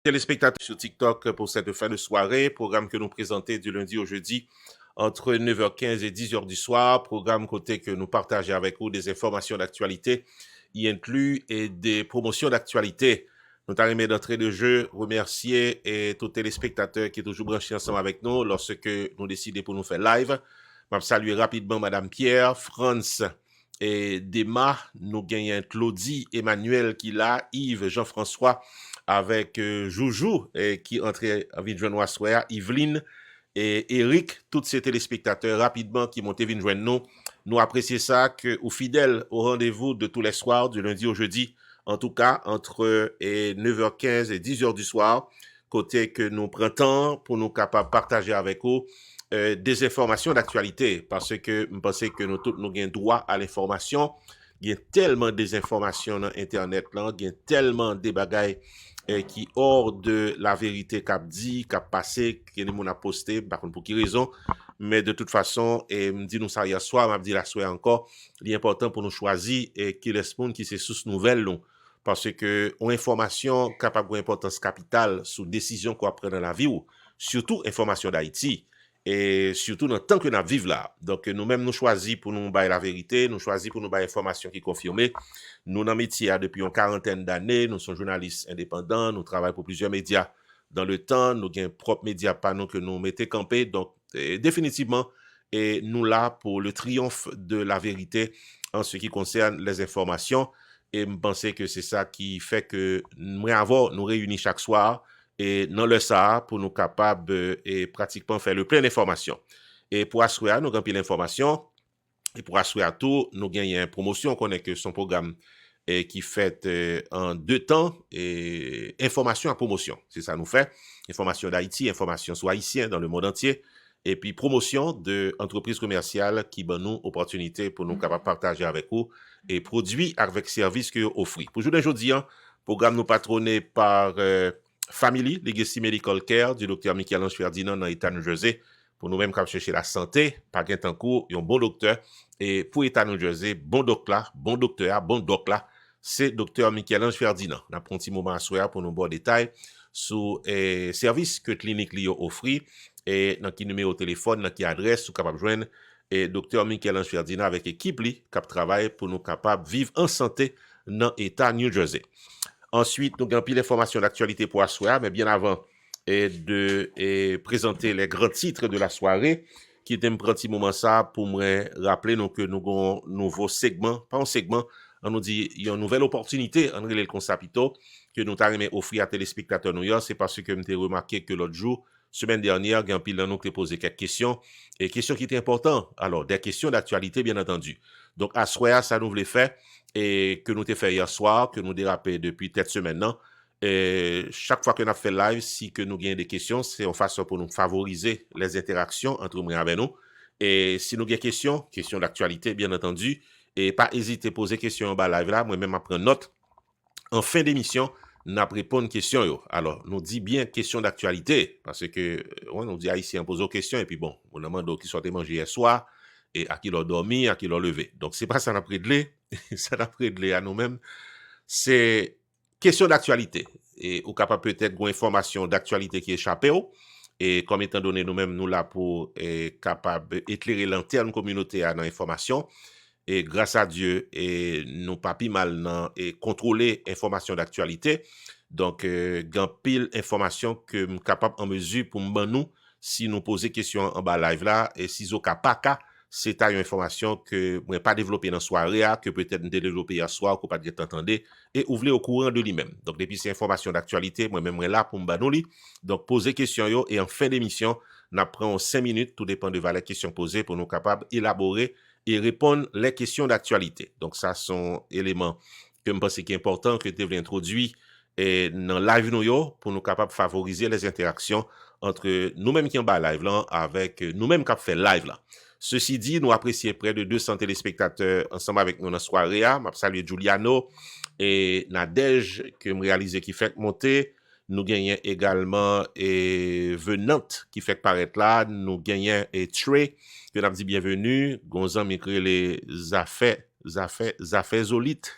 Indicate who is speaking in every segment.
Speaker 1: Téléspectateurs sur TikTok pour cette fin de soirée, programme que nous présentons du lundi au jeudi entre 9h15 et 10h du soir, programme côté que nous partageons avec vous des informations d'actualité, y inclut et des promotions d'actualité. Nous t'arrivons d'entrée de jeu, remercier et tous les téléspectateurs qui sont toujours branchés ensemble avec nous lorsque nous décidons pour nous faire live. Je salue rapidement Madame Pierre, France et Dema, nous gagnons Claudie, Emmanuel qui l'a, Yves, Jean-François, avec Joujou qui entrait en vie de joindre soir, Yveline et Eric, tous ces téléspectateurs rapidement qui montent venir joindre nous. Nous apprécions ça que ou fidèles au rendez-vous de tous les soirs, du lundi au jeudi, en tout cas entre 9h15 et 10h du soir, côté que nous prenons pour nous capables de partager avec vous des informations d'actualité, parce que je pense que nous tous nous avons droit à l'information. Il y a tellement des informations dans Internet, là, il y a tellement de bagailles qui hors de la vérité qu'a dit, qu'a passé, que les gens a posté, par contre pour qui raison, mais de toute façon, et me dit nous ça hier soir, m'a dit la soirée encore, il est important pour nous choisir et qui répondent qui c'est source nouvelle long, parce que on information capable d'importance capitale sous décision qu'on prend dans la vie ou surtout information d'Haïti. Et surtout dans le temps que nous vivons là. Donc, nous-mêmes, nous choisissons pour nous bailler la vérité, nous choisissons pour nous bailler l'information qui est confirmée. Nous, dans le métier, depuis une quarantaine d'années, nous sommes journalistes indépendants, nous travaillons pour plusieurs médias dans le temps, nous avons un propre média panneau que nous mettons campé. Donc, définitivement, et nous là pour le triomphe de la vérité en ce qui concerne les informations. Et je pense que c'est ça qui fait que nous réunissons chaque soir et dans le ça pour nous capables et pratiquement faire le plein d'informations. Et pour assurer nous remplir l'information et pour assurer à tout, nous gagnons une promotion qu'on est que son programme qui fait en 2 temps et information à promotion. C'est ça nous fait. Information d'Haïti, information sur Haïtien dans le monde entier et puis promotion de entreprises commerciales qui donnent nous opportunité pour nous capables partager avec vous et produits avec services que vous offrez. Pour aujourd'hui, programme nous patronné par Family Legacy Medical Care du docteur Michel-Ange Ferdinand dans l'État de New Jersey. Pour nous-mêmes, quand chercher la santé, pas gain en cours, un bon docteur. Et pour l'État de New Jersey, bon docteur, c'est docteur Michel-Ange Ferdinand. On a pris un petit moment à soir pour nous voir détails sur les services que clinique lui offre et dans qui numéro de téléphone, dans qui adresse, ou capable de joindre et docteur Michel-Ange Ferdinand avec équipe lui, qui travaille pour nous capables de vivre en santé dans l'État de New Jersey. Ensuite, nous avons pile d'informations d'actualité pour la soirée, mais bien avant de présenter les grands titres de la soirée, qui était un petit moment ça pour me rappeler que nous avons un nouveau segment, pas un segment, on nous dit il y a une nouvelle opportunité, on relève le consapito, que nous avons offert à téléspectateurs New York, c'est parce que j'ai remarqué que l'autre jour, semaine dernière, il y a un pile nous qui posé quelques questions, et questions qui étaient importantes. Alors, des questions d'actualité, bien entendu. Donc, à soir, ça nous voulait faire, et que nous t'ai fait hier soir, que nous dérapé depuis cette semaine. Et chaque fois que nous fait live, si que nous gagnons des questions, c'est en façon pour nous favoriser les interactions entre nous et nous. Et si nous avons des questions d'actualité, bien entendu, et pas hésiter à poser questions en bas live là, moi-même à prendre note. En fin d'émission, nous répondre aux questions. Yo. Alors, nous dit bien questions d'actualité, parce que, on dit haïtien pose aux questions, et puis bon, on demande qui soit mangé hier soir, et à qui l'ont dormi, à qui l'ont levé. Donc, c'est pas ça n'a pris de lait, ça n'a pris de lait à nous-mêmes. C'est question d'actualité. Et ou capable peut-être une information d'actualité qui échappe. Et comme étant donné nous-mêmes, nous là pour capable éclairer l'interne communauté dans l'information. Et grâce à Dieu, et nous pas plus mal dans et contrôler information d'actualité. Donc, grand pile information que nous capable en mesure pour nous si nous poser question en bas live là et si au cas pas cas c'est une information que moi pas développé dans soirée que peut-être développer hier soir qu'on pas dire t'entendez et ouvrir au courant de lui-même. Donc depuis ces informations d'actualité, moi même là pour me li. Donc poser question yo et en fin d'émission, nous prenons 5 minutes, tout dépend de la question posée pour nous capables élaborer et répondre les questions d'actualité. Donc ça sont éléments que je pense qui est important que tu introduit et dans live nous pour nous capables favoriser les interactions entre nous-mêmes qui en bas live là avec nous-mêmes qui fait live là. Ceci dit, nous apprécions près de 200 téléspectateurs ensemble avec nous dans la soirée. Je salue Giuliano et Nadège qui me réalisé qui fait monter. Nous gagnons également Venante qui fait paraître là. Nous gagnons Trey que nous avons dit bienvenue. Gonzan m'écrit les affaires zolites.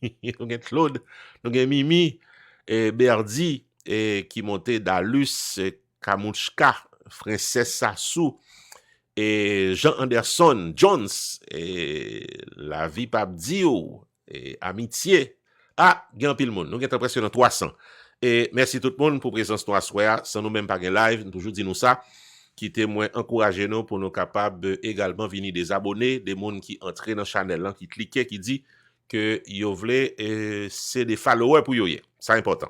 Speaker 1: Nous gagnons Claude, nous gagnons Mimi, Berdi, et qui montait Dalus, Kamouchka, Princesse Sassou, et Jean Anderson, Jones, et La Vie Pape Dio, et Amitié. Ah, gen pile monde. Nous avons presque 300. Et merci tout le monde pour présence nous à soir. Sans nous même pas gen live, nous toujours dit nous ça. Qui témoin encourager nous pour nous capables également venir des abonnés, des monde qui entrent dans la chaîne, qui cliquent, qui dit que yo voulez c'est des followers pour yo. C'est important.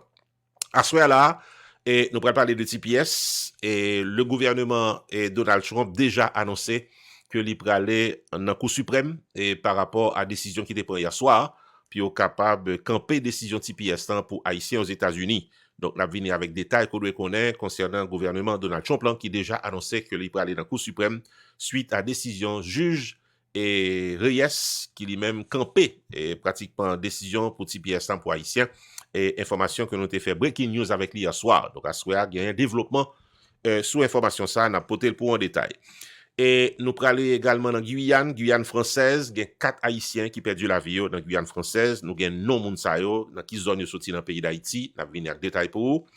Speaker 1: À soir là, et nous allons parler de TPS et le gouvernement et Donald Trump déjà annoncé que il pourrait aller dans la Cour suprême et par rapport à la décision qui était prise hier soir, puis au capable de camper décision TPS pour Haïtiens aux États-Unis. Donc, nous venons avec des détails qu'on doit connaître concernant le gouvernement Donald Trump qui déjà annoncé que il pourrait aller dans la Cour suprême suite à la décision juge et Reyes qui lui-même campé et pratiquement décision pour TPS pour Haïtiens. Et information que nous avons fait breaking news avec lui hier soir. Donc, à ce soir, il y a un développement sous information ça, n'a porté le pour en détail. Et nous allons aller également dans Guyane française, il y a 4 Haïtiens qui perdu la vie dans Guyane française. Nous avons non moun sa yo, dans qui zone yo sorti dans le pays d'Haïti, n'a venir avec détail pour vous.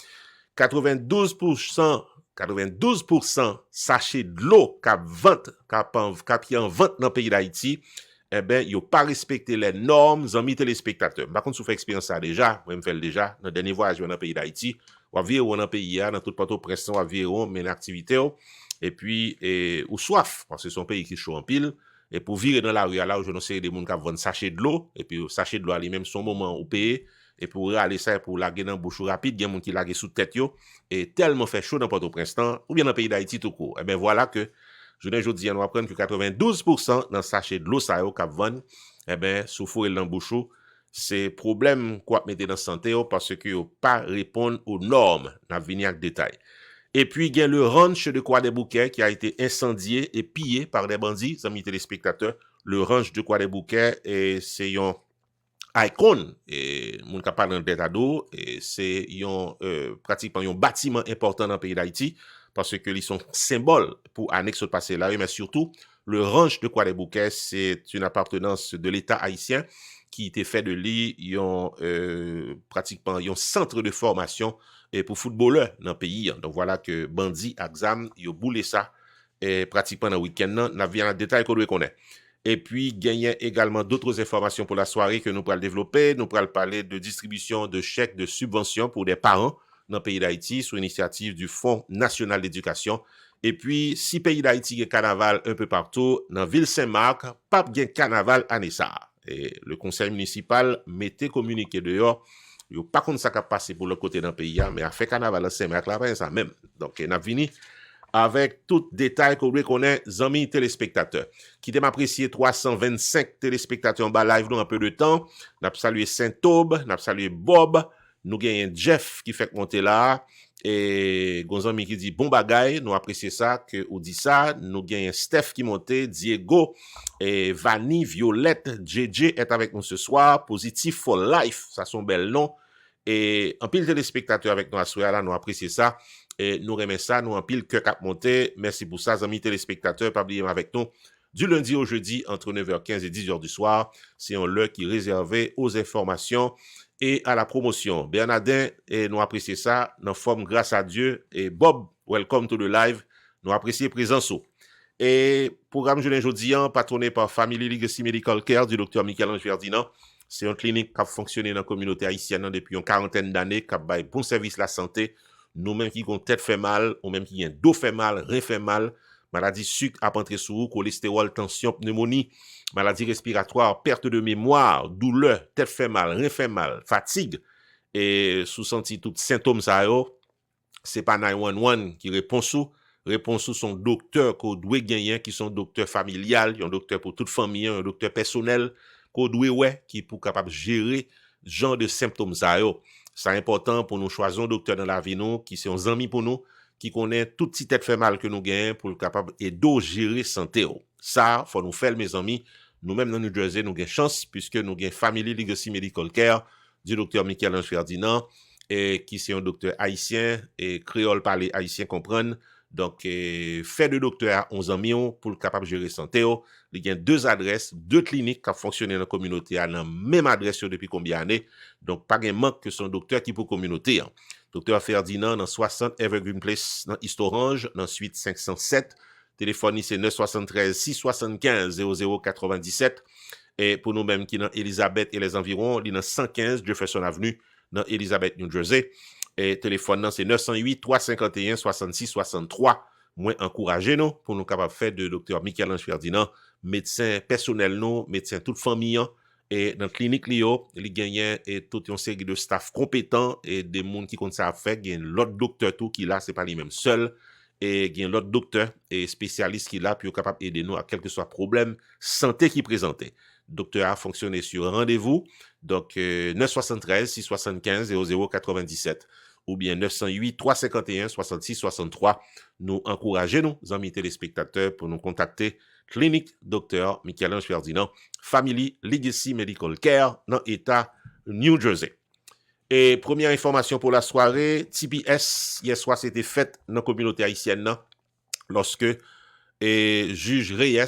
Speaker 1: 92% sachet de l'eau qui en vente dans le pays d'Haïti, eh ben, yo pas respecté les normes, amis téléspectateurs. Par contre, si vous faites expérience ça déjà, moi, je fais déjà, dans le dernier voyage dans le pays d'Haïti, ou à vivre dans le pays, dans tout le pression, à vivre, mes activités, et puis, ou soif, parce que c'est un pays qui chaud en pile, et pour virer dans la rue, là où je ne sais des gens qui vendent sachet de l'eau, et puis, sachet de l'eau, lui-même, son moment où payer, et pour aller ça, pour laguer dans le bouchon rapide, il y a des gens qui laguent sous tête, et tellement fait chaud dans Port-au-Prince, ou bien dans le pays d'Haïti tout court. Et bien, voilà que, je dis, on va prendre que 92% dans le sachet de l'eau, ça y est, cap vendre, eh ben, sous four et l'embouchou, c'est problème quoi mettre dans la santé, parce que yo pas répondre aux normes, n'a venir avec détail. Et puis, il y a le ranch de Croix-des-Bouquets qui a été incendié et pillé par des bandits, amis téléspectateurs. Le ranch de Croix-des-Bouquets, c'est un icône, et mon capable dans le bête d'eau, et c'est pratiquement un bâtiment important dans le pays d'Haïti, parce que ils sont symboles pour annexe passé là, mais surtout, le ranch de Croix-des-Bouquets, c'est une appartenance de l'État haïtien qui était fait de lui, pratiquement un centre de formation pour footballeurs dans le pays. Donc voilà que Bandi, Axam, ils ont boulé ça pratiquement dans le week-end. Nous avons un détail qu'on doit connaître. Et puis, gagner également d'autres informations pour la soirée que nous pourrons développer. Nous pourrons parler de distribution de chèques de subventions pour des parents dans le pays d'Haïti sous initiative du Fonds national d'éducation. Et puis, si pays d'Haïti y a carnaval un peu partout, dans ville Saint-Marc, pas de carnaval à Nessar. Et le conseil municipal mettait communiqué dehors. Il n'y a pas comme ça qui a passé pour le côté d'un pays, mais a fait carnaval à Saint-Marc là-bas, ça même. Donc, on a fini avec tout détail qu'on connaît, amis téléspectateurs. Qui t'aime apprécié 325 téléspectateurs en bas live dans un peu de temps. N'a salué Saint-Aube, n'a salué Bob. Nous gagnons Jeff qui fait monter là. Et Gonzami qui dit bon bagay, nous apprécions ça, que ou dit ça. Nous gagnons Steph qui montait, Diego et Vanny, Violette, JJ est avec nous ce soir. Positif for life, ça son bel nom. Et en pile téléspectateurs avec nous à soir là, nous apprécions ça. Et nous remercions ça, nous en pile que cap monté. Merci pour ça, amis téléspectateurs. Pas oublier avec nous du lundi au jeudi entre 9h15 et 10h du soir. C'est un lieu qui est réservé aux informations et à la promotion. Bernardin, et nous apprécions ça, nous forme grâce à Dieu. Et Bob, welcome to the live. Nous apprécions présence. Et programme jeudi aujourd'hui, patronné par Family Legacy Medical Care du docteur Michel-Ange Ferdinand. C'est une clinique qui a fonctionné dans la communauté haïtienne depuis une quarantaine d'années, qui a fait bon service la santé. Nous-mêmes qui avons tête fait mal, ou même qui ont dos fait mal, rein fait mal, maladie sucre à entrer sous vous, cholestérol, tension, pneumonie, maladie respiratoire, perte de mémoire, douleur, tête fait mal, rein fait mal, fatigue, et sous senti tous symptômes ça yo, c'est pas 911 qui répond sous son docteur qu'on doit gagner, qui sont docteurs familial, un docteur pour toute famille, un docteur personnel, qu'on doit qui pour capable gérer genre de symptômes ça yo. C'est important pour nous choisir un docteur dans la vie nous qui sont un ami pour nous qui connaît toute petite tête fait mal que nous gagnons pour capable et d'eau gérer santé. Ça faut nous faire mes amis. Nous-mêmes dans New Jersey nous gagnons chance puisque nous gagnons Family Legacy Medical Care du docteur Michel-Ange Ferdinand et qui c'est un docteur haïtien et créole parler haïtien comprendre. Donc fait de docteur à 11 amis pour capable gérer santé. Il y a 2 adresses, 2 cliniques qui fonctionnent dans la communauté à la même adresse depuis combien d'années. Donc pas de manque que son docteur qui pour communauté. Docteur Ferdinand dans 60 Evergreen Place dans East Orange, dans suite 507. Téléphone c'est 973 675 0097. Et pour nous-mêmes qui dans Elizabeth et les environs, il dans 115 Jefferson Avenue dans Elizabeth, New Jersey. Et téléphone c'est 908 351 66 63. Moins encourager nous pour nous capables de faire de Dr. Michel-Ange Ferdinand, médecin personnel nous, médecin toute famille. Et dans la clinique, il gagne toute une série de staff compétents et des gens qui comptent ça à faire. Il y a l'autre docteur tout qui là, c'est pas lui-même seul. Et il y a l'autre docteur et spécialiste qui là, puis capable d'aider nous à quel que soit problème santé qui présentait. Docteur a fonctionné sur rendez-vous. Donc, 973 675 0097 ou bien 908 351 66 63. Nous encourager nous, amis téléspectateurs, pour nous contacter. Clinique Dr. Michel-Ange Ferdinand, Family Legacy Medical Care dans l'État New Jersey. Et première information pour la soirée, TPS, hier soir, c'était fait dans la communauté haïtienne lorsque juge Reyes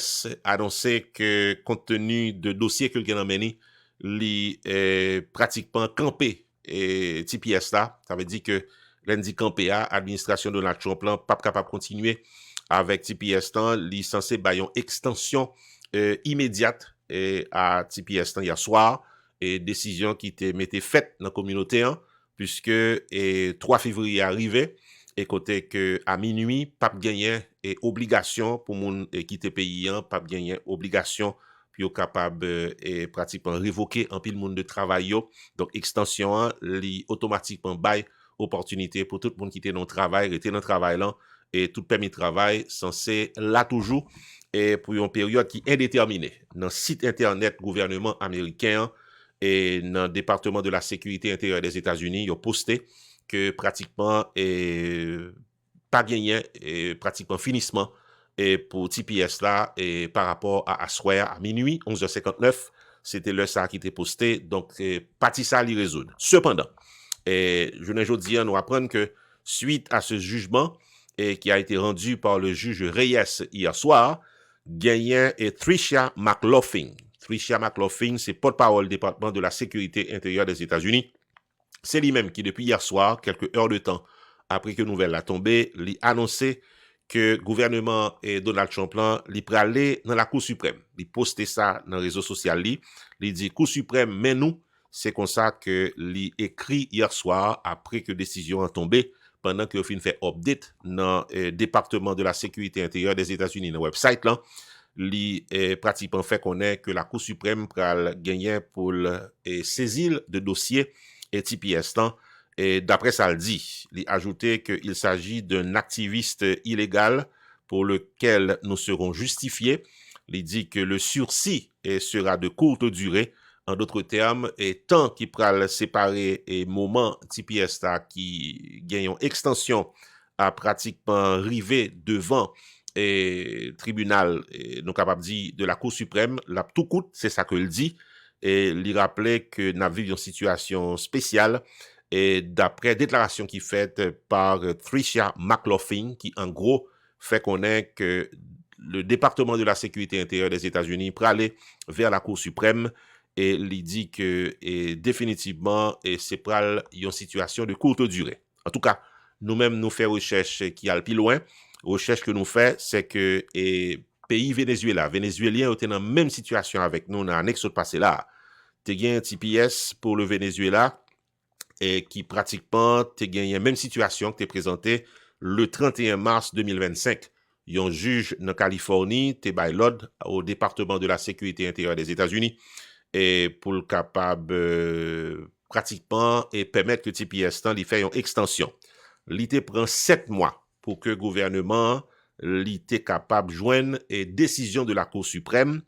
Speaker 1: a annoncé que compte tenu de dossier que le mené, il est pratiquement campé et TPS là, ça veut dire que lundi campé à administration de Donald Trump là, pas capable de continuer avec TPS temps, il est censé bailler une extension immédiate à TPS temps hier soir et décision qui était faite dans la communauté puisque 3 février arrivé et côté que à minuit pas gagner et obligation pour moun quitter pays pas gagner obligation puis capable et pratiquement révoquer un pile monde de travail donc extension li automatiquement bail opportunité pour tout le monde qui était dans le travail rester dans le travail là et tout permis de travail censé là toujours et pour une période qui est indéterminée. Dans le site internet gouvernement américain et dans le département de la sécurité intérieure des États-Unis, ils ont posté que pratiquement pas gagné et pratiquement finissement et pour TPS là et par rapport à soir à minuit 11h59, c'était le ça qui était posté donc parti ça li résoudre. Cependant, je ne dis nous apprendre que suite à ce jugement et qui a été rendu par le juge Reyes hier soir, gagnant est Tricia McLaughlin. Tricia McLaughlin, c'est porte-parole du département de la sécurité intérieure des États-Unis. C'est lui-même qui, depuis hier soir, quelques heures de temps après que la nouvelle a tombé, lui a annoncé que le gouvernement et Donald Trump lui aller dans la Cour suprême. Il posté ça dans les réseaux sociaux. Il dit Cour suprême, mais nous, c'est comme ça que lui écrit hier soir après que la décision a tombé. Pendant que fin fait update dans le département de la sécurité intérieure des États-Unis, dans le website, là, li pratiquement fait connaître que la Cour suprême pral gagner pour saisir de dossier et TPS là, et d'après ça le dit, il a ajouté qu'il s'agit d'un activiste illégal pour lequel nous serons justifiés. Il dit que le sursis sera de courte durée. En d'autres termes, et tant qu'il pral séparer et moment TPS là qui gagne une extension à pratiquement arriver devant et tribunal et nous capable dire de la Cour suprême, la tout coûte, c'est ça que il dit et il rappelait que nous vivons une situation spéciale et d'après déclaration qui faite par Tricia McLaughlin qui en gros fait connaître que le département de la sécurité intérieure des États-Unis pour aller vers la Cour suprême et il dit que définitivement c'est pas une situation de courte durée. En tout cas, nous-mêmes nous faisons recherche qui a le plus loin. Recherche que nous faisons, c'est que pays Vénézuéliens étaient dans la même situation avec nous dans l'annexe passé là. Tu gagné un TPS pour le Venezuela et qui pratiquement tu gagné la même situation que tu présenté le 31 mars 2025. Il y a un juge dans Californie, tu by l'ordre au département de la sécurité intérieure des États-Unis et pour le capable pratiquement et permettre que TPS temps lui fait une extension. L'ité prend 7 mois pour que le gouvernement l'ité capable de joindre une décision de la Cour suprême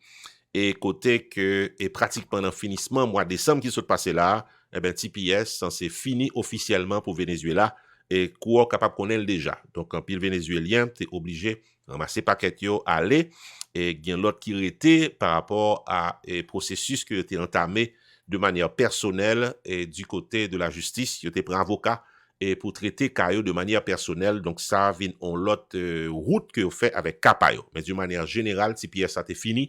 Speaker 1: et côté que est pratiquement dans finissement mois de décembre qui s'est passé là, eh ben TPS censé fini officiellement pour Venezuela et quoi capable connaître déjà. Donc en pile vénézuélien, tu es obligé de ramasser paquet yo aller et il y a l'autre qui était par rapport à processus qui a été entamé de manière personnelle et du côté de la justice, il était pris avocat et pour traiter Caio de manière personnelle, donc ça vient en l'autre route que vous fait avec Capayo. Mais d'une manière générale, TPS a été fini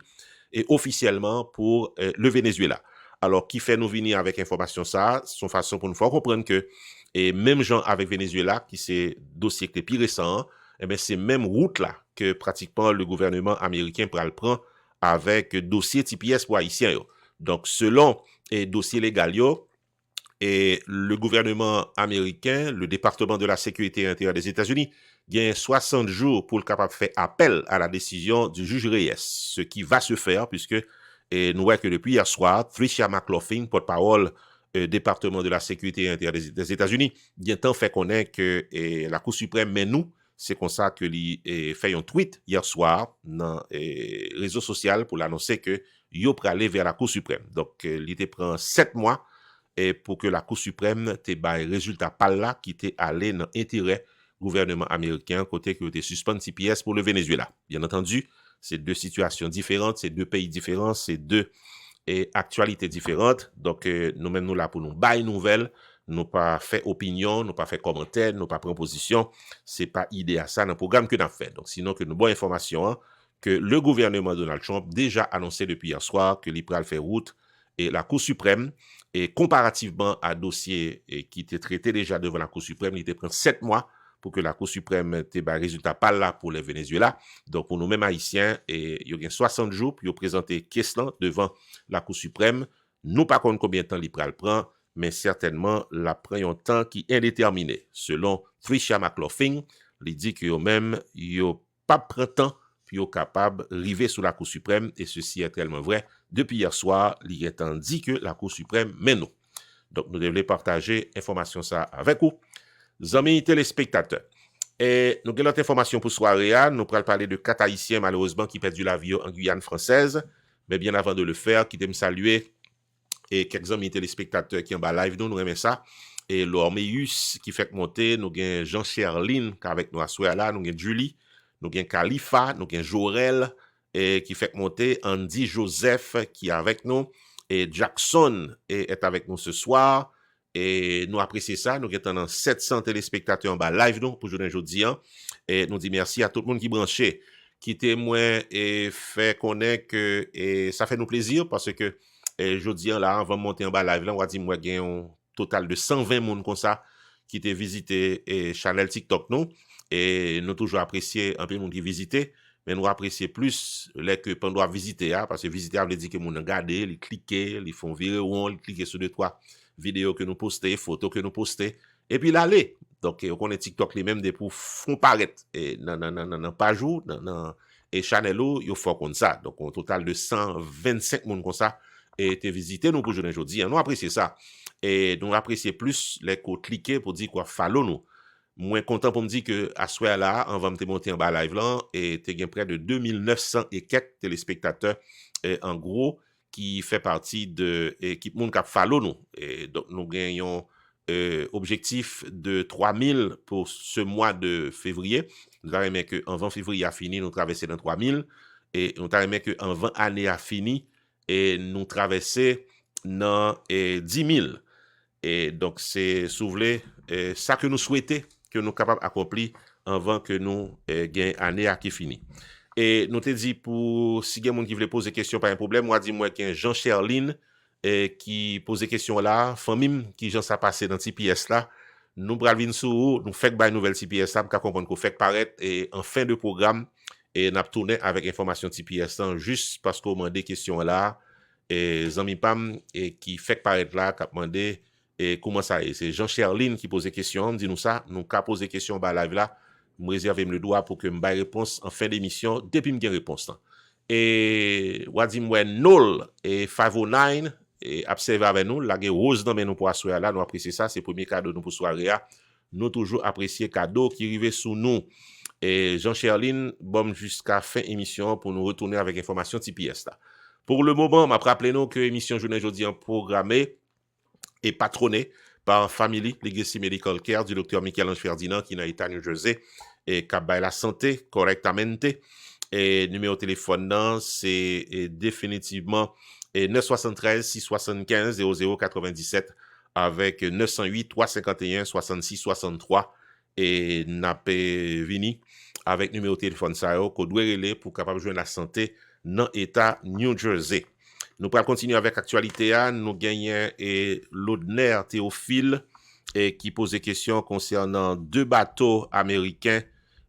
Speaker 1: et officiellement pour le Venezuela. Alors, qui fait nous venir avec information ça, son façon pour nous faire comprendre que Et même gens avec Venezuela, qui c'est dossier qui est plus récent, eh bien, c'est même route là que pratiquement le gouvernement américain prend avec dossier TPS pour Haïtiens. Donc, selon et dossier légal, et le gouvernement américain, le département de la sécurité intérieure des États-Unis, gagne 60 jours pour le capable de faire appel à la décision du juge Reyes, ce qui va se faire puisque nous voyons que depuis hier soir, Tricia McLaughlin, porte-parole département de la sécurité intérieure des États-Unis, bien temps fait connaître que la Cour suprême, mais nous, c'est comme ça que lui fait un tweet hier soir dans les réseaux sociaux pour l'annoncer que il peut aller vers la Cour suprême. Donc, il te prend 7 mois et pour que la Cour suprême te baille résultat pas là qui t'est allé dans intérêt gouvernement américain côté que te suspend TPS pour le Venezuela. Bien entendu, c'est deux situations différentes, c'est deux pays différents, c'est deux actualités différentes. Donc nous-mêmes nous là pour nous bailler nouvelles, nous pas fait opinion, nous pas fait commentaire, nous pas prendre position, c'est pas idée à ça dans le programme que nous avons fait. Donc sinon que nous bonne information hein, que le gouvernement Donald Trump déjà annoncé depuis hier soir que l'IPRAL fait route et la Cour suprême et comparativement à dossier qui était traité déjà devant la Cour suprême, il était pris 7 mois pour que la Cour suprême te ba résultat pas là pour le Venezuela. Donc pour nous-mêmes haïtiens, il y a 60 jours pour présenter question devant la Cour suprême. Nous pas connaît combien de temps l'IPRAL prend, mais certainement la prend un temps qui est indéterminé. Selon Tricia McLaughlin, il dit que même il pas prend temps puis capable d'arriver sous la Cour suprême, et ceci est tellement vrai. Depuis hier soir, il est dit que la Cour suprême mène nous. Donc, nous devons partager information ça avec vous. Amis téléspectateurs, et nous avons l'autre information pour soirée, nous allons parler de 4 Haïtiens malheureusement qui perdent la vie en Guyane française, mais bien avant de le faire, qui me saluer et quelques amis téléspectateurs qui en bas live, nous aimons ça. Et l'Ormeus qui fait monter, nous avons Jean-Cherline qui est avec nous à soir là, nous avons Julie, nous avons Khalifa, nous avons Jorel et qui fait monter Andy Joseph qui est avec nous et Jackson est avec nous ce soir et nous apprécions ça. Nous avons 700 téléspectateurs en bas live nous pour jouer aujourd'hui et nous disons merci à tout le monde qui branché, qui témoigne et fait connaître que et ça fait nous plaisir parce que jeudi là avant de monter en bas live là on va dire moi gagne un total de 120 monde comme ça qui t'a visité et channel TikTok nous et nous toujours apprécier un peu monde qui visiter mais nous apprécier plus les que pendant visiter parce que visiter veut dire que moun regarder, ils cliquer, ils font virer rond, ils cliquer sur deux trois vidéos que nous poster, photos que nous poster et puis l'aller. Donc on connaît TikTok les mêmes des pour font paraître et non pas jour dans et channel yo faut comme ça. Donc un total de 125 monde comme ça et te visiter nous pour journée aujourd'hui. Nous apprécier ça et nous apprécier plus les que cliquer pour dire quoi follow nous. Moins content pour me dire que à soir là, on va me monter en bas live là et tu as près de 2900 et quelques téléspectateurs en gros qui fait partie de l'équipe monde qui follow nous et donc nous gagnons objectif de 3000 pour ce mois de février. Nous avons que en 20 février a fini nous traverser dans 3000 et nous avons que en 20 années a fini et nous traverser dans 10 000 et donc c'est soulever ça que nous souhaitons que nous capables d'accomplir avant que nous gagne année à qui fini. Et nous te dit pour si quelqu'un qui veut poser question pas un problème, moi dis moi qu'un Jean Cherline qui pose question là, famille qui Jean ça passé dans TPS là, nous pral vinn sou nous fait ba nouvelle TPS là pour comprendre qu'on fait paraître et en fin de programme et n'a tourné avec information TPS là juste parce qu'on m'a des questions là et Zami Pam et qui fait paraître là qu'a demandé et comment ça est? C'est Jean Cherline qui pose question. Dis-nous ça. Nous qu'a posé question bah live là. Me réserver le droit pour que me baille réponse en fin d'émission depuis me gain réponse là. Et wadi moi Nol et 509 et observer avec nous la rose dans nous pour soirée là. Nous apprécier ça. C'est premier cadeau nous pour soirée. Nous toujours apprécier cadeau qui arrive sous nous. Et Jean Cherline bon jusqu'à fin émission pour nous retourner avec information TPS là. Pour le moment, m'a rappelé nous que émission journée aujourd'hui en programmée et patronné par Family Legacy Medical Care du docteur Michel-Ange Ferdinand qui est dans l'État New Jersey et qui a la santé correctement. Et numéro de téléphone, c'est définitivement 973 675 0097 avec 908 351 66 63 et Napé Vini avec numéro de téléphone ça qu'on doit relayer pour capable joindre la santé dans l'État New Jersey. Nous allons continuer avec l'actualité. Nous gagnons Laudner Théophile et qui posait question concernant 2 bateaux américains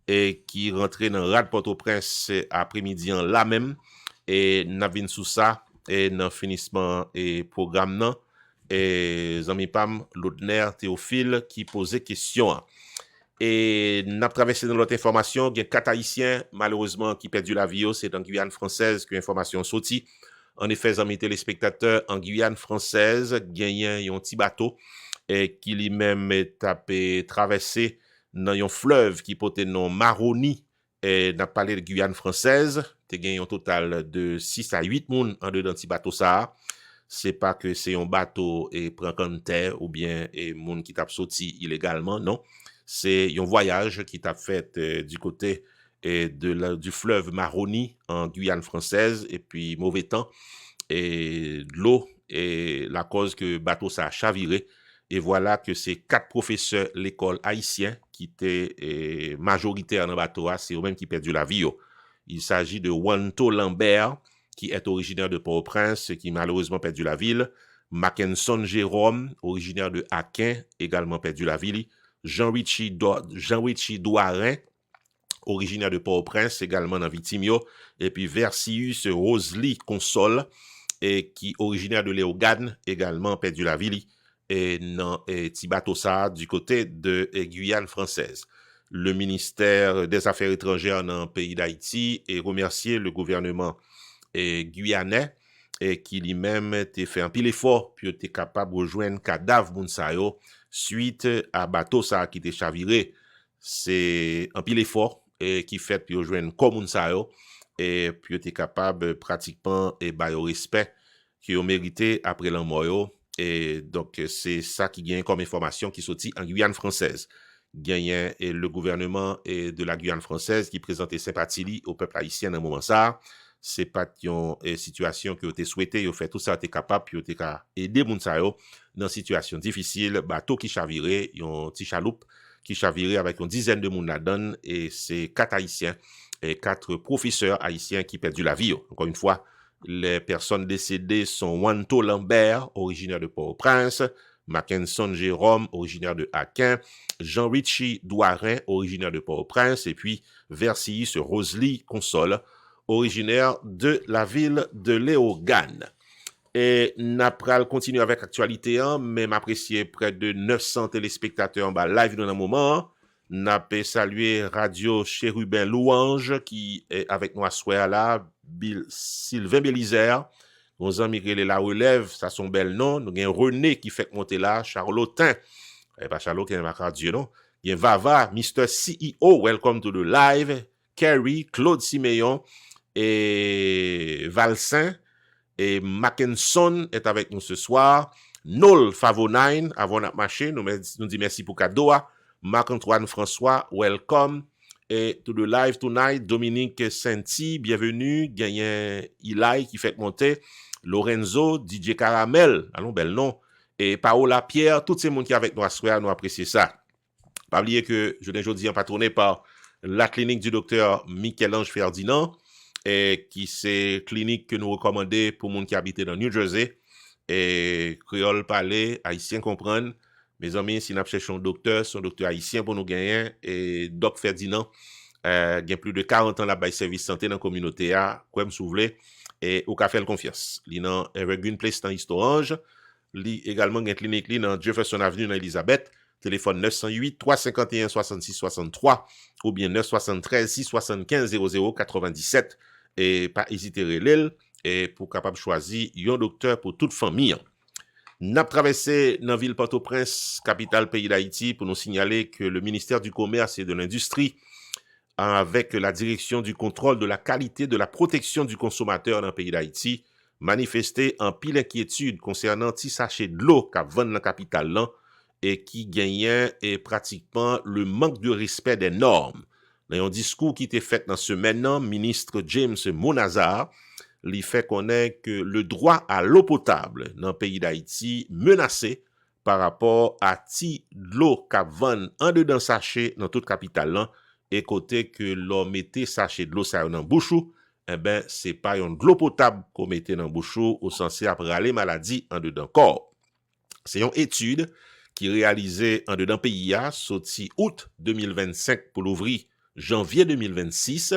Speaker 1: et qui rentraient dans rade Port-au-Prince après-midi en là même et n'a vinn sous ça et dans finissement et programme nan et zami pam Laudner Théophile qui posait question. Et n'a traversé dans l'autre information, il y a 4 Haïtiens malheureusement qui perdu la vie, c'est dans Guyane française que l'information sorti. En effet, amis téléspectateurs, en Guyane française, il y a un petit bateau et qui lui-même est tapé traversé dans un fleuve qui portait nom Maroni et n'a parlé de Guyane française, tu gagné un total de 6 à 8 moun en dedans petit bateau ça. C'est pas que c'est un bateau et prend comme terre ou bien et moun qui t'a sorti illégalement, non. C'est un voyage qui t'a fait du côté du fleuve Maroni en Guyane française et puis mauvais temps et de l'eau et la cause que bateau ça a chaviré. Et voilà que c'est 4 professeurs l'école haïtien qui étaient majoritaires dans le bateau, c'est eux-mêmes qui perdu la vie. Il s'agit de Wanto Lambert, qui est originaire de Port-au-Prince, qui malheureusement perdu la ville. Mackenson Jérôme, originaire de Aquin, également perdu la ville. Jean-Richie Douarin, originaire de Port-au-Prince, également dans Vitimio. Et puis Versius Rosely Console, et qui originaire de Léogane, également perdu la ville. Et dans Tibatosa, du côté de Guyane française. Le ministère des Affaires étrangères dans le pays d'Haïti et remercier le gouvernement guyanais et qui lui-même a fait un pile effort pour être capable de rejoindre cadavre Mounsayo suite à bateau ça qui était chaviré. C'est un pile effort et qui fait pour rejoindre comme Mounsayo et pour être capable pratiquement et bailler au respect qui ont mérité après la mort. Et donc, c'est ça qui gagne comme information qui sortit en Guyane française. Gagne le gouvernement de la Guyane française qui présentait sympathie au peuple haïtien dans le moment ça. C'est pas une situation qui a été souhaitée, il a fait tout ça, il était capable, puis il a aidé moun sa yo dans une situation difficile, bateau qui chaviré, un petit chaloupe qui chaviré avec une dizaine de moun là-dedans, et c'est 4 haïtiens et 4 professeurs haïtiens qui perdu la vie. Encore une fois, les personnes décédées sont Wanto Lambert, originaire de Port-au-Prince, Mackenson Jérôme, originaire de Aquin, Jean-Richie Douarin, originaire de Port-au-Prince, et puis Versius Rosely Console, originaire de la ville de Léogane. Et Napral continue avec l'actualité, même apprécié près de 900 téléspectateurs en bas live dans un moment. N'a salué Radio Chérubin Louange qui est avec nous à soir là, Sylvain Bélisère, nos amis qui la relève, ça son bel nom. Nous avons René qui fait monter là, Charlotin, pas Charlotin qui est radio, non. Il y a Vava, Mr. CEO, welcome to the live, Kerry, Claude Siméon et Valsin et Mackenson est avec nous ce soir. Nol Favonine, avant notre marché, nous dit merci pour cadeau. Marc-Antoine François, welcome. Et to the live tonight, Dominique Senti, bienvenue. Gagnon Eli qui fait monter. Lorenzo, DJ Caramel, allons bel nom. Et Paola Pierre, tous ces monde qui avec nous à soir, nous apprécions ça. Pas oublier que je l'ai aujourd'hui patronné par la clinique du docteur Michel-Ange Ferdinand, et qui c'est clinique que nous recommandons pour monde qui habite dans New Jersey. Et créole parler, haïtien comprendre. Mes amis, si nous cherchons un docteur, son docteur haïtien pour nous gagner, et Doc Ferdinand, gagne plus de 40 ans là-bas, service santé dans la communauté, comme vous voulez, et au café de confiance. Il y a Evergreen Place dans East Orange, il y a également une clinique dans Jefferson Avenue dans Elizabeth, téléphone 908 351 66 63 ou bien 973 675 00 97, et pas hésiter à l'île, et pour capable choisir un docteur pour toute famille. N'a traversé dans la ville Port-au-Prince, capitale pays d'Haïti, pour nous signaler que le ministère du Commerce et de l'Industrie, avec la direction du contrôle de la qualité de la protection du consommateur dans le pays d'Haïti, manifesté en pile inquiétude concernant petit sachet de l'eau qu'a vendu dans la capitale là, et qui gagnait pratiquement le manque de respect des normes. Dans un discours qui était fait dans ce maintenant, ministre James Monazar, il fait connaître que le droit à l'eau potable dans le pays d'Haïti menacé par rapport à ti l'eau qu'a vendu en dedans sachet dans toute capitale là, et côté que l'on mettait sachet de l'eau ça dans bouchou, eh ben c'est pas une de l'eau potable qu'on mettait dans bouchou au sens après les maladies en dedans corps. C'est une étude qui réalisé en dedans pays a sorti août 2025 pour l'ouvrir janvier 2026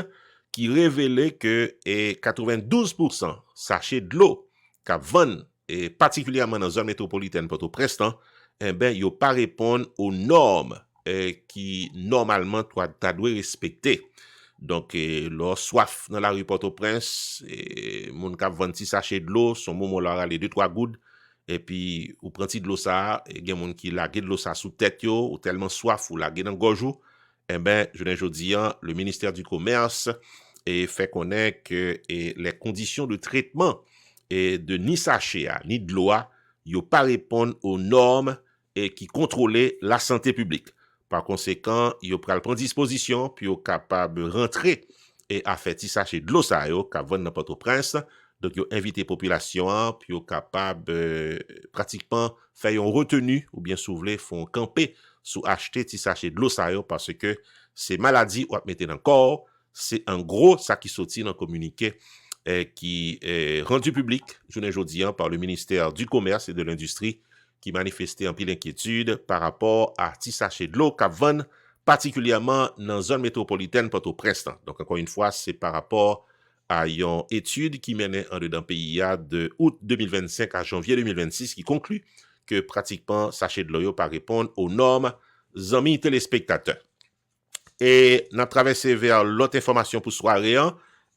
Speaker 1: qui révélait que 92% sachet de l'eau qu'a vend et particulièrement dans la zone métropolitaine Port-au-Prince, eh ben yo pas répondre aux normes qui normalement tu dois respecter. Donc leur soif dans la rue Port-au-Prince et moun k'ap vend ti sachet de l'eau, son moment là les 2-3 gouttes et puis ou prend de l'eau ça et gen moun qui lage de l'eau ça sous tête yo ou tellement soif ou lage dans gorge. Eh ben je dis le ministère du commerce et fait connaître que les conditions de traitement et de ni sachet ni de l'eau yo pas répondre aux normes et qui contrôlaient la santé publique. Par conséquent, yo pral prendre disposition puis yo capable rentrer et à faire ti sachet de l'eau ça yo ka vendre dans Port-au-Prince. Donc yo invité population puis yo capable pratiquement faire une retenue ou bien souvler font camper sous acheter ti sachet de l'eau ça yo parce que c'est maladie ou mettre dans corps, c'est en gros ça qui sorti dans communiqué qui est rendu public jeudi par le ministère du Commerce et de l'Industrie qui manifestait en pile inquiétude par rapport à ti sachet de l'eau qu'a vend particulièrement dans la zone métropolitaine Port-au-Prince. Donc encore une fois, c'est par rapport à une étude qui menait en dedans pays de août 2025 à janvier 2026 qui conclut que pratiquement sachet de l'eau pas répondre aux normes amis téléspectateurs. Et n'a traversé vers l'autre information pour soirée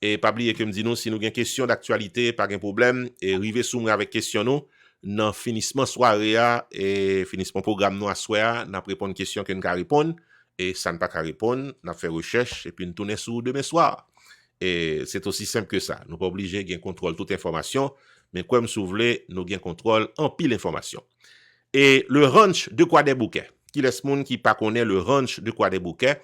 Speaker 1: et pas oublier que me dit nous si nous avons une question d'actualité, pas de problème et river sous avec question nous dans finissement soirée et finissement programme nous à soir, n'a répondre question que nous ka répondre et ça ne pas qu'à répondre, n'a fait recherche et puis nous tourner sur demain soir. Et c'est aussi simple que ça. Nous pas obligé de contrôle toute information, mais comme si vous voulez, nous gain contrôle en pile information. Et le ranch de Croix-des-Bouquets, qui laisse monde qui pas connaît le ranch de Croix-des-Bouquets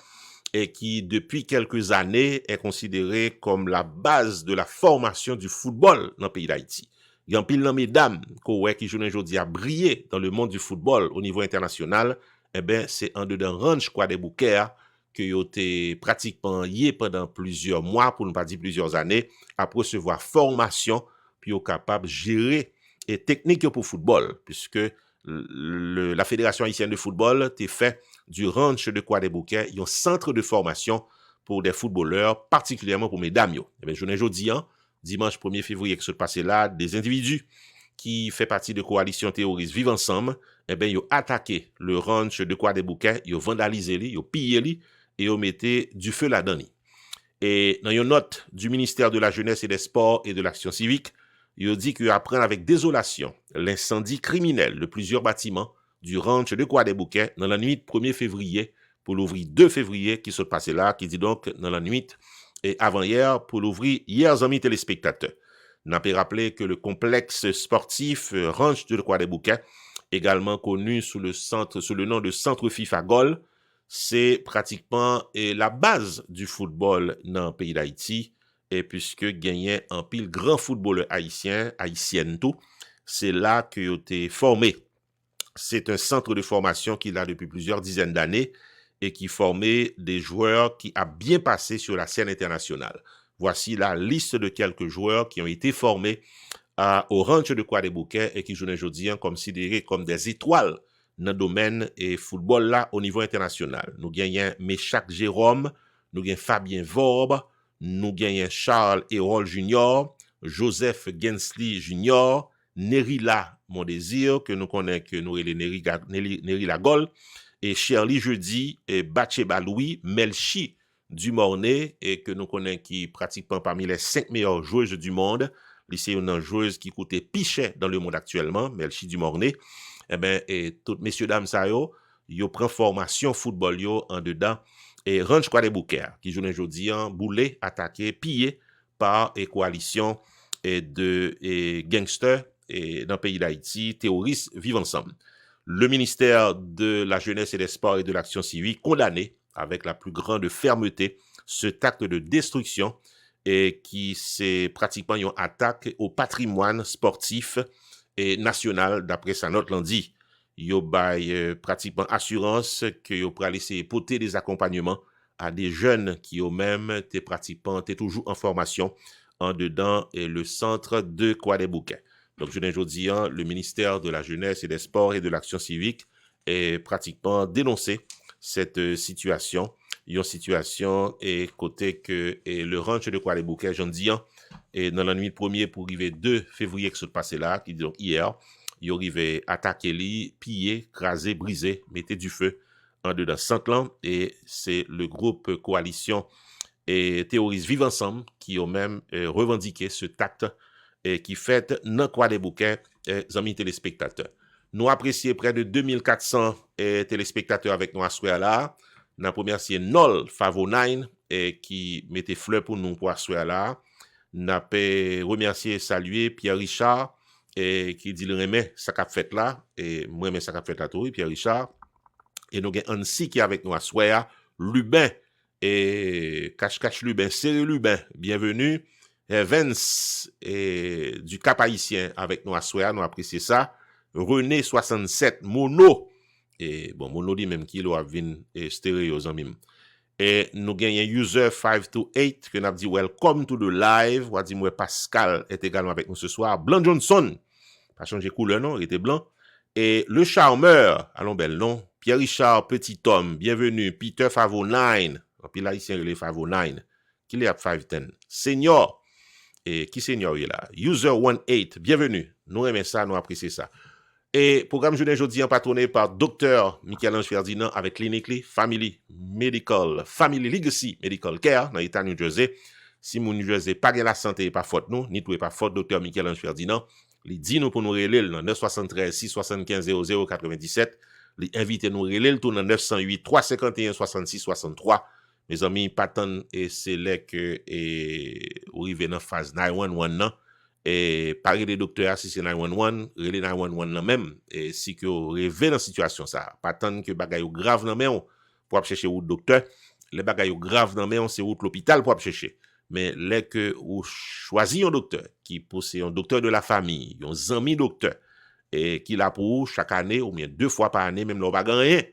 Speaker 1: et qui depuis quelques années est considéré comme la base de la formation du football dans le pays d'Haïti. Il y a un pile de mesdames qui aujourd'hui a brillé dans le monde du football au niveau international, eh ben c'est en dedans ranch Croix-des-Bouquets que yo été pratiquement yé pendant plusieurs mois pour ne pas dire plusieurs années à recevoir formation puis au capable gérer et technique pour football puisque la Fédération haïtienne de football t'est fait du ranch de Croix-des-Bouquets un centre de formation pour des footballeurs particulièrement pour mesdames yo. Eh ben jeudi dimanche 1er février que se passé là des individus qui fait partie de coalition terroriste Vivre Ensemble, eh ben yo attaqué le ranch de Croix-des-Bouquets, yo vandalisé li, yo pillé li et yo mettez du feu là-dedans. Et dans une note du ministère de la Jeunesse et des Sports et de l'Action civique, il dit qu'il apprend avec désolation l'incendie criminel de plusieurs bâtiments du ranch de Croix-des-Bouquets dans la nuit de 1er février pour l'ouvrir 2 février qui se passait là, qui dit donc dans la nuit et avant-hier pour l'ouvrir hier amis téléspectateurs. N'a pas rappelé que le complexe sportif ranch de Croix-des-Bouquets, également connu sous le nom de Centre FIFA Gol, c'est pratiquement la base du football dans le pays d'Haïti et puisque gagnait un pile grand footballeur haïtienne tout, c'est là que a été formé. C'est un centre de formation qui a depuis plusieurs dizaines d'années et qui formait des joueurs qui a bien passé sur la scène internationale. Voici la liste de quelques joueurs qui ont été formés au ranch de Croix-des-Bouquets et qui jouent aujourd'hui considérés comme des étoiles dans le domaine et football là au niveau international. Nous gagnons Méchac Jérôme, nous gagnons Fabien Vorbe, nous gagnons Charles Hérol Junior, Joseph Gensley Junior, Nerila Mondésir, que nous connaissons que nous les Nerila Gol, et Shirley Jeudi, et Batcheba Louis, Melchi Dumornay, et que nous connaissons qui pratiquement parmi les 5 meilleures joueuses du monde. C'est une joueuse qui coûtait pichet dans le monde actuellement, Melchi Dumornay. Eh ben, et toutes messieurs, dames, ça yo prend formation football yo en dedans et ranch Croix-des-Bouquets, qui joue aujourd'hui en boulé, attaqué, pillé par une coalition de gangsters et dans le pays d'Haïti, terroristes vivent ensemble. Le ministère de la Jeunesse et des Sports et de l'Action civique condamné avec la plus grande fermeté cet acte de destruction et qui c'est pratiquement une attaque au patrimoine sportif et national d'après sa note lundi. Yo bail pratiquement assurance que yo pourra laisser porter des accompagnements à des jeunes qui eux même t'es toujours en formation en dedans et le centre de Croix-des-Bouquets. Donc je dis le ministère de la Jeunesse et des Sports et de l'Action civique pratiquement dénoncé cette situation. Une situation et côté que le ranch de Croix-les-Bouquets, j'en dis, et dans la nuit 1er pour arriver 2 février que se passé là, qui dit donc hier, il arrivé attaquer lui, piller, craser, briser, mettre du feu en dedans Saint-Clan, et c'est le groupe coalition et terroristes vivent ensemble qui ont même revendiqué ce acte qui fait dans Croix-les-Bouquets, amis téléspectateurs. Nous apprécions près de 2400 téléspectateurs avec nous à ce là. Nous remercions Nol Favo9 qui mettait fleur pour nous pour ce là. Nous remercié et salué Pierre Richard qui dit le remet ça qu'a fait là et moi remet ça qu'a fait là tout Pierre Richard et nous avons Ansi qui est avec nous à ce là. Lubin et Cache Lubin, Serré Lubin, bienvenue. Vance et du Cap Haïtien avec nous à Soya, nous apprécions ça. René 67, Mono, et bon, Mono dit même qu'il a vu stéréo en même. Et nous gagnons user 528 que nous avons dit welcome to the live. On a dit moi Pascal est également avec nous ce soir. Blanc Johnson, pas changé couleur non, il était blanc. Et le charmeur, allons bel nom, Pierre Richard Petit Homme, bienvenue. Peter Favo 9, puis là ici il est Favo 9, qui est à 510. Senior. Et qui senior est là? User 18, bienvenue. Nous aimons ça, nous apprécions ça. Et programme journée aujourd'hui patronné par Dr. Michel-Ange Ferdinand avec Clinically Family Medical, Family Legacy Medical Care dans l'État New Jersey. Si mon New Jersey pas la santé, pas faute nous, ni tout pas faute Dr. Michel-Ange Ferdinand, il dit nous pour nous relayer dans 973 675 0097, il invite nous relayer tout dans 908 351 66 63. Mes amis, pattern et c'est là que ou arrivé dans phase 911 nan et parler des docteurs si c'est 911, relé 911 nan même et si que rêver dans situation ça, pattern que bagay ou grave nan men pour chercher ou docteur, les bagay ou grave nan men c'est ou l'hôpital pour chercher. Mais là que ou choisi un docteur qui possède un docteur de la famille, un ami docteur et qui l'a pour chaque année ou bien 2 fois par année même là pas rien,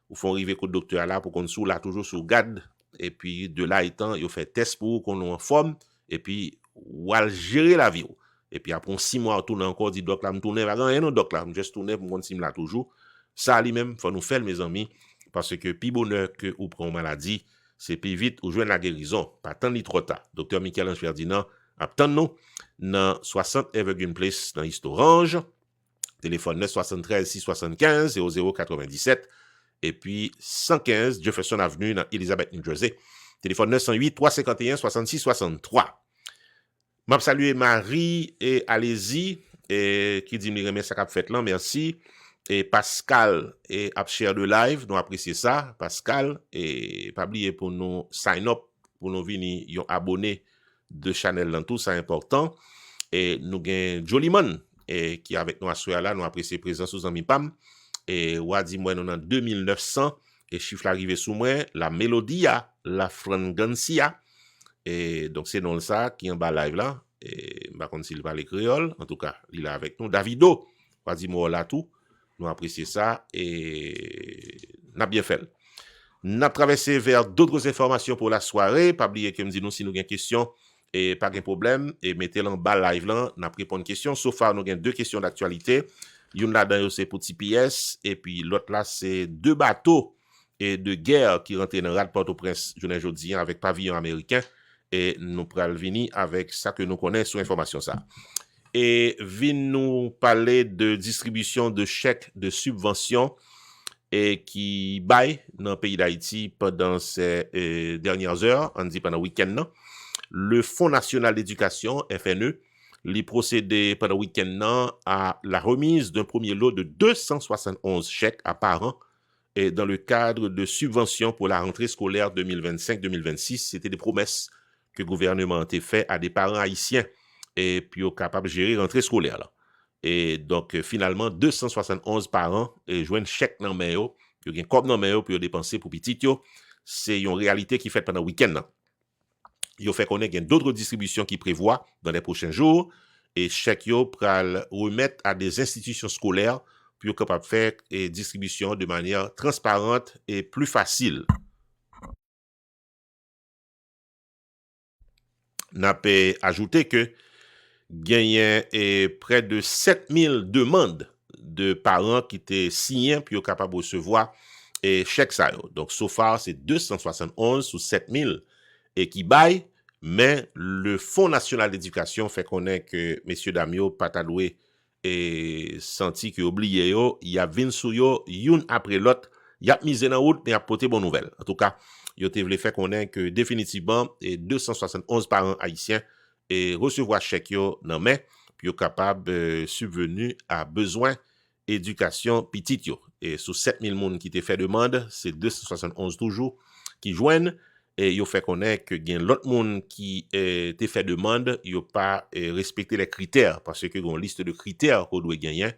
Speaker 1: ou font arriver que docteur là pour qu'on sous là toujours sous garde. Et puis, de là étant, il fait test pour qu'on nous en forme, et puis, ou à gérer la vie. Et puis, après 6 mois, on tourne encore, dit, doc, là, je tourne, rien, non, doc, là, je juste tourner pour qu'on sim là toujours. Ça, lui-même, faut nous faire, mes amis, parce que, plus bonheur que ou prend maladie, c'est plus vite ou joindre la guérison. Pas tant ni trop tard. Docteur Michel-Ange Ferdinand, attend-nous, dans 60 Evergreen Place, dans l'East Orange, téléphone 973 675 0097. Et puis 115 Jefferson Avenue dans Elizabeth, New Jersey. Téléphone 908 351 66 63. M'a salué Marie et allez-y et qui dit me remet ça qu'a fait là, merci. Et Pascal et Upshare de live, nous apprécions ça. Pascal et pas oublier pour nous sign up pour nous venir yon abonné de channel dans tout ça important. Et nous gain Jolimon et qui avec nous à ce là, nous apprécions présence sous amis Pam. Et wadi moi nous en 2900 et chiffre arrivé sous moi la Melodia, la Fragancia et donc c'est non ça qui en bas live là et par contre s'il parle créole en tout cas il est avec nous Davido wadi moi là tout nous apprécions ça et n'a bien fait n'a traversé vers d'autres informations pour la soirée pas oublier que me dit nous si nous gain question et pas de problème et mettez-le en bas live là n'a répondre question sauf nous gain 2 questions d'actualité. Une là-dedans, c'est pour TPS, et puis l'autre là, c'est 2 bateaux et de guerre qui rentrent dans le Port-au-Prince, journée aujourd'hui, avec pavillon américain, et nous pral venir avec ça que nous connaissons sur information ça. Et vin nous parler de distribution de chèques de subventions et qui baille dans le pays d'Haïti pendant ces dernières heures, on dit pendant le week-end, non? Le Fonds national d'éducation, FNE, les procédés pendant le week-end à la remise d'un premier lot de 271 chèques à parents et dans le cadre de subventions pour la rentrée scolaire 2025-2026. C'était des promesses que le gouvernement a fait à des parents haïtiens et puis au capable de gérer la rentrée scolaire. Là. Et donc, finalement, 271 parents joignent chèque dans le mail, puis ils ont comme dans le mail pour dépenser pour petit. C'est une réalité qui est faite pendant le week-end. Il fait connaître qu'il y a d'autres distributions qui prévoient dans les prochains jours et chèque yo pral remettre à des institutions scolaires pour capable faire et distribution de manière transparente et plus facile. N'a pas ajouté que gagnait près de 7000 demandes de parents qui étaient signés puis capables de recevoir et chèque ça. Donc, so far, c'est 271 sur 7000 et qui baillent, mais le Fonds national d'éducation fait connaître que messieurs Damio Patadoué et senti que oublié yo, il y a 20 sou yo, une après l'autre, il y a mis en route et a porté bonne nouvelle. En tout cas, yo te voulu faire connaître que définitivement, 271 parents haïtiens et recevoir chèque yo nan men, puis yo capable subvenu à besoin éducation petit yo. Et sur 7000 moun qui te fait demande, c'est 271 toujours qui joignent et yo fait connaître que gen l'autre monde qui te fait demande, yo pas respecter les critères parce que gon liste de critères qu'on doit gagner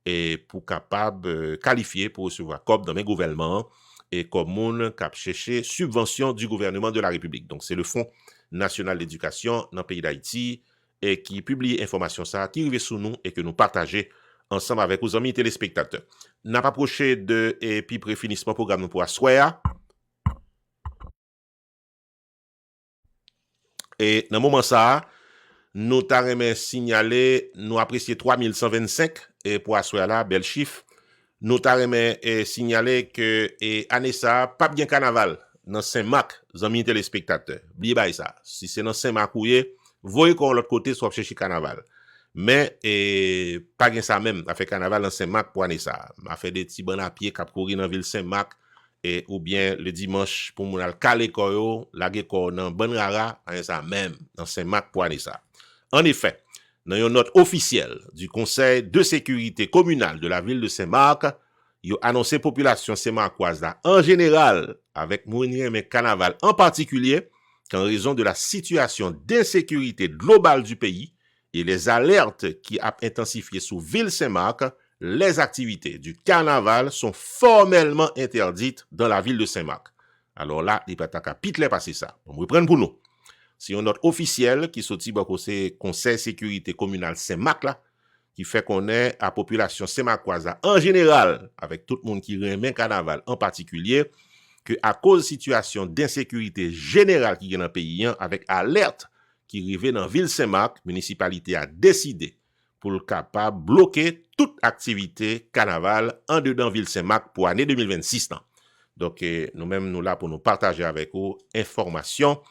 Speaker 1: et pour capable qualifier pour recevoir comme dans mes gouvernements et comme moun cap chercher subvention du gouvernement de la République. Donc c'est le Fonds national d'éducation dans le pays d'Haïti et qui publie information ça qui arrive sous nous et que nous partageons ensemble avec nos amis téléspectateurs. N'a pas approché de et puis préfinissement programme pour assoir. Et dans le moment ça, nous t'avons signalé, nous apprécions 3125 et pour assoir là, bel chiffre. Nous t'avons signalé que année ça, pas bien carnaval dans Saint-Marc, amis téléspectateurs. Oubliez ça. Si c'est dans Saint-Marc ou voyez qu'on l'autre côté soit chercher carnaval. Mais pas bien ça même, a fait carnaval dans Saint-Marc pour année ça. A fait des petits bonnes à pied cap courir dans ville Saint-Marc et ou bien le dimanche pour mon al caler koyo, la ko dans bonne rara, année ça même dans Saint-Marc pour année ça. En effet, dans une note officielle du Conseil de sécurité communale de la ville de Saint-Marc, il a annoncé population Saint-Marcoise là en général avec mounir mais carnaval en particulier qu'en raison de la situation d'insécurité globale du pays et les alertes qui a intensifié sous ville Saint-Marc, les activités du carnaval sont formellement interdites dans la ville de Saint-Marc. Alors là, il pas ta pitle passer ça. On reprend pour nous. C'est une note officielle qui sorti par le Conseil de sécurité communale Saint-Marc là, qui fait qu'on est à population Saint-Marcoise en général, avec tout le monde qui remet carnaval en particulier, que à cause de situation d'insécurité générale qui est dans le pays, avec alerte qui arrivait dans la ville Saint-Marc, la municipalité a décidé pour le capable bloquer toute activité carnaval en dedans ville Saint-Marc pour l'année 2026. Donc, nous-mêmes, nous là pour nous partager avec vous informations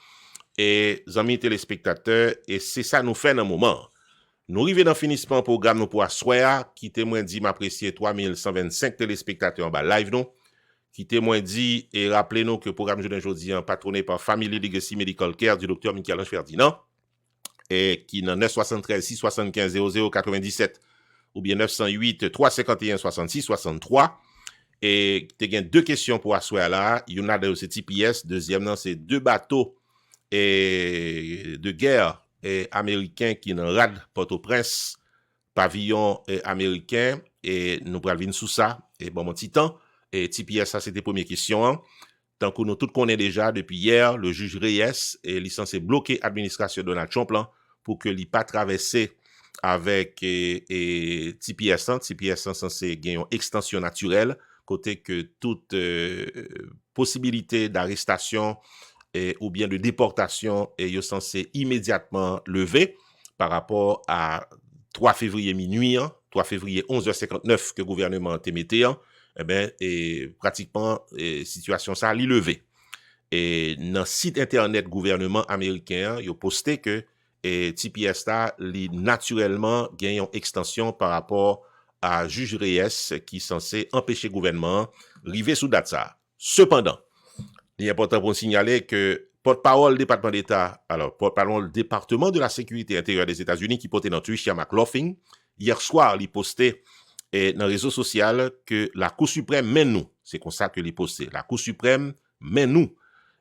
Speaker 1: et amis téléspectateurs, et c'est ça nous fait dans le moment. Nous arrivons dans le finissement programme nous pour assoir, qui témoin dit m'apprécier 3125 téléspectateurs en bas live nous, qui témoin dit et rappelez-nous que le programme jeudi aujourd'hui est patronné par Family Legacy Medical Care du docteur Michel-Ange Ferdinand, et qui dans 973 675 00 97 ou bien 908 351 66 63. Et tu as deux questions pour assoir là. Il y en a de c'est TPS, deuxièmement c'est deux bateaux et de guerre américains qui dans rad Port-au-Prince, pavillon américain, et nous prenons sous ça et bon mon petit temps. Et TPS, ça c'était première question. Hein. Tant que nous tous connaissons déjà depuis hier, le juge Reyes est licencié bloqué administration Donald Trump là, pour que l'il pas traversé avec TPS. TPS censé gagner une extension naturelle, côté que toute possibilité d'arrestation ou bien de déportation est censé immédiatement lever par rapport à 3 février minuit, 3 février 11h59 que le gouvernement a émetté. Et pratiquement situation ça li levé. Et dans site internet gouvernement américain, il a posté que TPS là li naturellement gagne une extension par rapport à juge Reyes qui est censé empêcher le gouvernement river sous date ça. Cependant, il est important pour signaler que porte-parole département d'État, alors porte-parole département de la sécurité intérieure des États-Unis qui portait dans Tricia McLaughlin, hier soir, il postait dans les réseaux sociaux que la Cour suprême mène nous. C'est comme ça que il posté. La Cour suprême mène nous.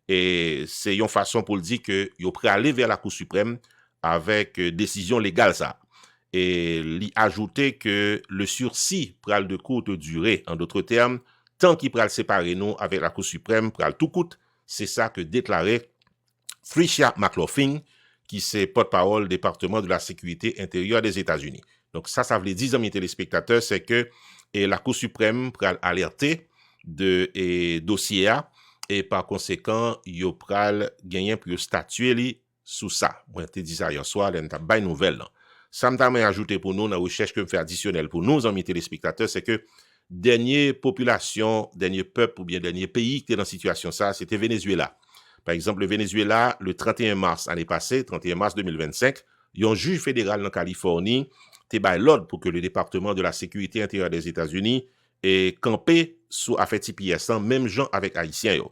Speaker 1: Et c'est une façon pour le dire que il est prêt à aller vers la Cour suprême avec décision légale ça. Et il ajouté que le sursis pral de courte durée, en d'autres termes, tant qu'il pral séparer nous avec la Cour suprême, pral tout coûte. C'est ça que déclarait Tricia McLaughlin, qui c'est porte-parole département de la sécurité intérieure des États-Unis. Donc ça veut dire, amis téléspectateurs, c'est que la Cour suprême pral alerter de dossier A, et par conséquent, yo pral gagner pour statuer li sous ça. Moi, te dit ça hier soir, l'en t'a bail nouvelle. Ça m'a ajouté pour nous, dans la recherche que me fait additionnelle pour nous, amis téléspectateurs, c'est que dernière population, dernier peuple ou bien dernier pays qui était dans situation ça, c'était Venezuela. Par exemple, le Venezuela, le 31 mars année passée, 31 mars 2025, il y a un juge fédéral en Californie qui a l'ordre pour que le département de la sécurité intérieure des États-Unis ait campé sous affaire TPS, même gens avec Haïtiens.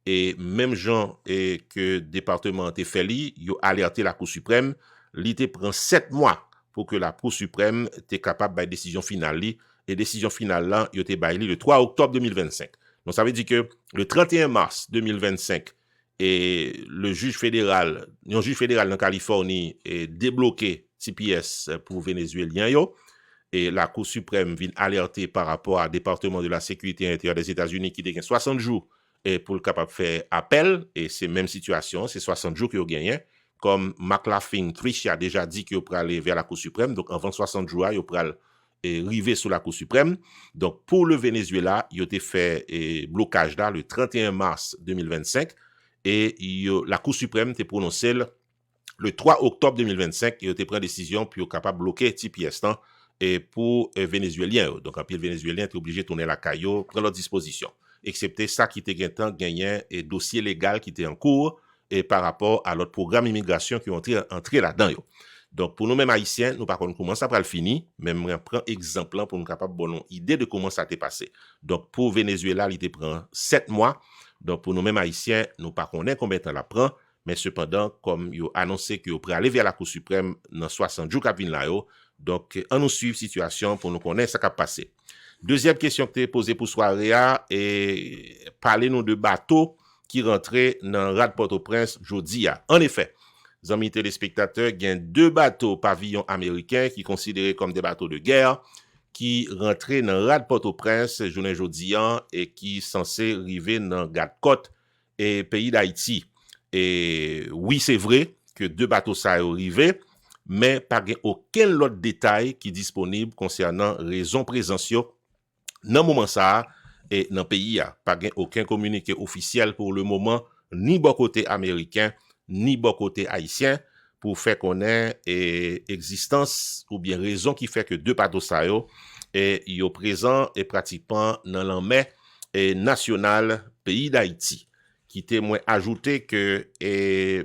Speaker 1: Et même gens et que le département a fait, il a alerté la Cour suprême, il prend 7 mois pour que la Cour suprême soit capable de décision finale. Et décision finale là, il a été le 3 octobre 2025. Donc ça veut dire que le 31 mars 2025, et le juge fédéral en Californie est débloqué TPS pour Vénézuéliens et la Cour suprême vient alerter par rapport au département de la sécurité intérieure des États-Unis qui dégaine 60 jours et pour le capable faire appel et c'est même situation, c'est 60 jours qu'il a gagné. Comme McLaughlin Tricia a déjà dit qu'il pourrait aller vers la Cour suprême, donc avant 60 jours, il pourrait arriver sous la Cour suprême. Donc pour le Venezuela, il a été fait blocage là le 31 mars 2025 et la Cour suprême a prononcé le 3 octobre 2025 il a été pris décision pour capable bloquer TPS et pour Vénézuéliens. Donc en pile Vénézuélien est obligé de tourner la caillou, prendre leur disposition. Excepté ça qui était gagné et dossier légal qui était en cours et par rapport à l'autre programme immigration qui ont entré là-dedans. Donc, pour nous-mêmes haïtiens, nous, par contre, comment ça va le finir, même on prend exemple pour nous capable bonne idée de comment ça t'est passé. Donc, pour Venezuela, il te prend 7 mois. Donc, pour nous-mêmes haïtiens, nous pas connaître combien de temps la prend, mais cependant, comme il a annoncé qu'il pourrait aller vers la Cour suprême dans 60 jours qui là, donc, on nous suit la situation pour nous connaître ça qui a passé. Deuxième question que tu as posée pour soirée, et parlez-nous de bateaux qui rentraient dans Rad Port-au-Prince jeudi. En effet, amis téléspectateurs, il y a 2 bateaux pavillons américains qui sont considérés comme des bateaux de guerre qui rentraient dans Rad Port-au-Prince journée jeudi et qui sont censés arriver dans Gat-Côte et pays d'Haïti. Et oui, c'est vrai que 2 bateaux ça arrivé, mais pas aucun autre détail qui est disponible concernant raison présence dans le moment ça et dans le pays pas aucun communiqué officiel pour le moment ni bon côté américain ni bon côté haïtien pour faire connaître existence ou bien raison qui fait que 2 bateaux ça et yo présent et pratiquement dans l'enmer national pays d'Haïti qui témoin ajouté que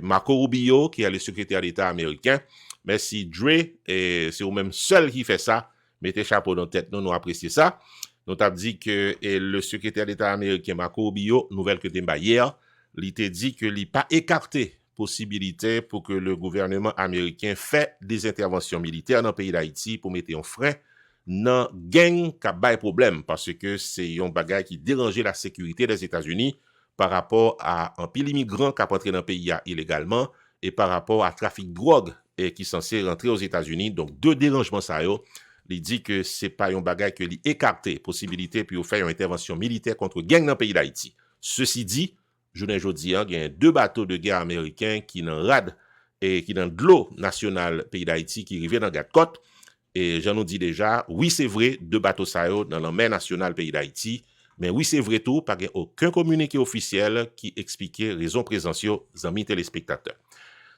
Speaker 1: Marco Rubio qui est le secrétaire d'État américain merci Dre et c'est au même seul qui fait ça mettez chapeau dans la tête nous appréciez ça. Nous avons dit que le secrétaire d'État américain Marco Rubio, nouvelle que t'es hier, il t'a dit que il pas écarté possibilité pour que le gouvernement américain fait des interventions militaires dans le pays d'Haïti pour mettre un frein dans gang qui a problème parce que c'est un bagage qui dérangeait la sécurité des États-Unis par rapport à un pile immigrant qui a entré dans le pays illégalement et par rapport à trafic de drogue et qui est censé rentrer aux États-Unis. Donc 2 dérangements ça il dit que c'est pas un bagage que lui écarté possibilité pour faire une intervention militaire contre gang dans le pays d'Haïti. Ceci dit, journée jeudi, il y a 2 bateaux de guerre américains qui dans rad et qui dans de l'eau nationale pays d'Haïti qui arrivaient dans Gat-Côte et j'en nous dis déjà, oui c'est vrai 2 bateaux ça dans la mer nationale pays d'Haïti, mais oui c'est vrai tout, pas aucun communiqué officiel qui expliquait raison présence amis téléspectateurs.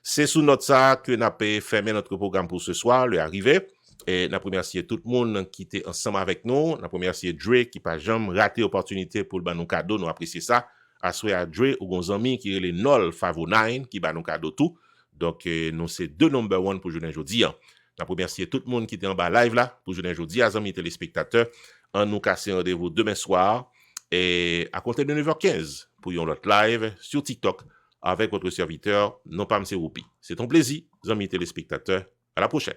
Speaker 1: C'est sous notre ça que nous avons fermé notre programme pour ce soir, le arrivé. Et nous remercier tout le monde qui était ensemble avec nous. Nous remercier Dre qui n'a jamais raté l'opportunité pour le nous cadeau. Nous apprécions ça. Assoyez à Dre ou gon amis qui est les Nol Favo 9 qui ba nous cadeau tout. Donc, nous c'est 2 number 1 pour journée aujourd'hui. Nous remercier tout le monde qui était en bas live là pour journée aujourd'hui. Amis téléspectateurs, on nous casse rendez-vous demain soir et à compter de 9h15 pour un autre live sur TikTok avec votre serviteur, non pas M. Roupi. C'est un plaisir, amis téléspectateurs. À la prochaine.